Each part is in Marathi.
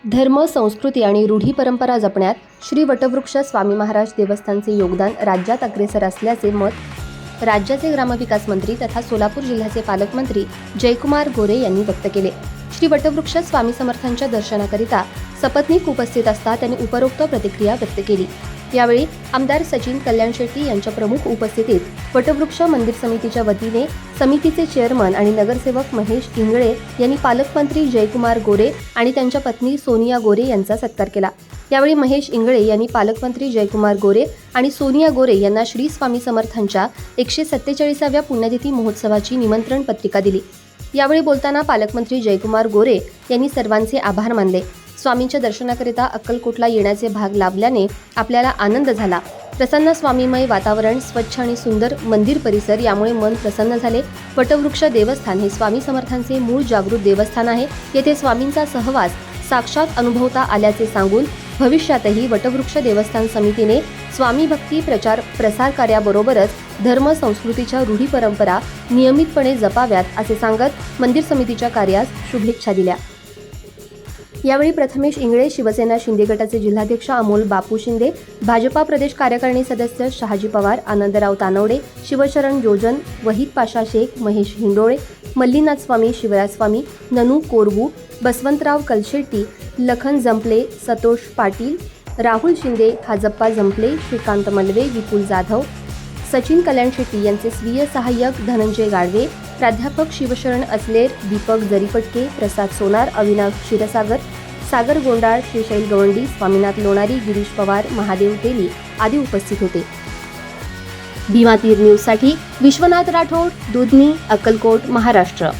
धर्म, संस्कृती आणि रूढी परंपरा जपण्यात श्री वटवृक्ष स्वामी महाराज देवस्थानचे योगदान राज्यात अग्रेसर असल्याचे मत राज्याचे ग्रामविकास मंत्री तथा सोलापूर जिल्ह्याचे पालकमंत्री जयकुमार गोरे यांनी व्यक्त केले। श्री वटवृक्ष स्वामी समर्थांच्या दर्शनाकरिता सपत्नीक उपस्थित असता त्यांनी उपरोक्त प्रतिक्रिया व्यक्त केली। यावेळी आमदार सचिन कल्याण शेट्टी यांच्या प्रमुख उपस्थितीत वटवृक्ष मंदिर समितीच्या वतीने समितीचे चेअरमन आणि नगरसेवक महेश इंगळे यांनी पालकमंत्री जयकुमार गोरे आणि त्यांच्या पत्नी सोनिया गोरे यांचा सत्कार केला। यावेळी महेश इंगळे यांनी पालकमंत्री जयकुमार गोरे आणि सोनिया गोरे यांना श्री स्वामी समर्थांच्या 147व्या पुण्यतिथी महोत्सवाची निमंत्रण पत्रिका दिली। यावेळी बोलताना पालकमंत्री जयकुमार गोरे यांनी सर्वांचे आभार मानले। स्वामींच्या दर्शनाकरिता अक्कलकोटला येण्याचे भाग लाभल्याने आपल्याला आनंद झाला। प्रसन्न स्वामीमय वातावरण, स्वच्छ आणि सुंदर मंदिर परिसर यामुळे मन प्रसन्न झाले। वटवृक्ष देवस्थान हे स्वामी समर्थांचे मूळ जागृत देवस्थान आहे। येथे स्वामींचा सहवास साक्षात अनुभवता आल्याचे सांगून भविष्यातही वटवृक्ष देवस्थान समितीने स्वामी भक्ती प्रचार प्रसार कार्याबरोबरच धर्म संस्कृतीच्या रूढी परंपरा नियमितपणे जपाव्यात असे सांगत मंदिर समितीच्या कार्यास शुभेच्छा दिल्या। यावेळी प्रथमेश इंगळे, शिवसेना शिंदे गटाचे जिल्हाध्यक्ष अमोल बापू शिंदे, भाजपा प्रदेश कार्यकारिणी सदस्य शहाजी पवार, आनंदराव तानवडे, शिवशरण योजन, वहीद पाशा शेख, महेश हिंडोळे, मल्लीनाथ स्वामी, शिवराज स्वामी, ननू कोरबू, बसवंतराव कलशेट्टी, लखन जंपले, सतोष पाटील, राहुल शिंदे, हाजप्पा जंपले, श्रीकांत मलवे, विपुल जाधव, सचिन कल्याण शेट्टी यांचे स्वीय सहाय्यक धनंजय गाडवे, प्राध्यापक शिवशरण असलेर, दीपक जरीपटके, प्रसाद सोनार, अविनाश क्षीरसागर, सागर गोंडाळ, श्रीशैल गवंडी, स्वामीनाथ लोणारी, गिरीश पवार, महादेव तेली आदी उपस्थित होते। भीमा तीर न्यूजसाठी विश्वनाथ राठोड, दुधनी, अक्कलकोट, महाराष्ट्र।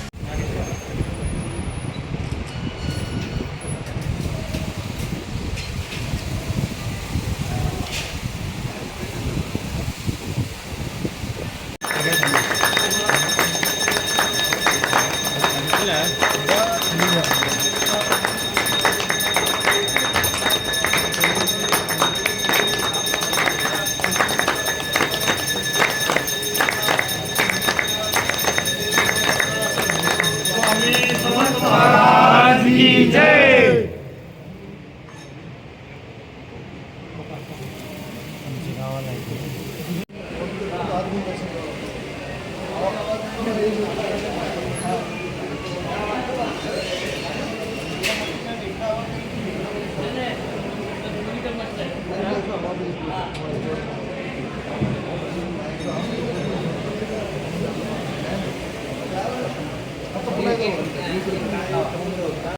स्वामी समर्थ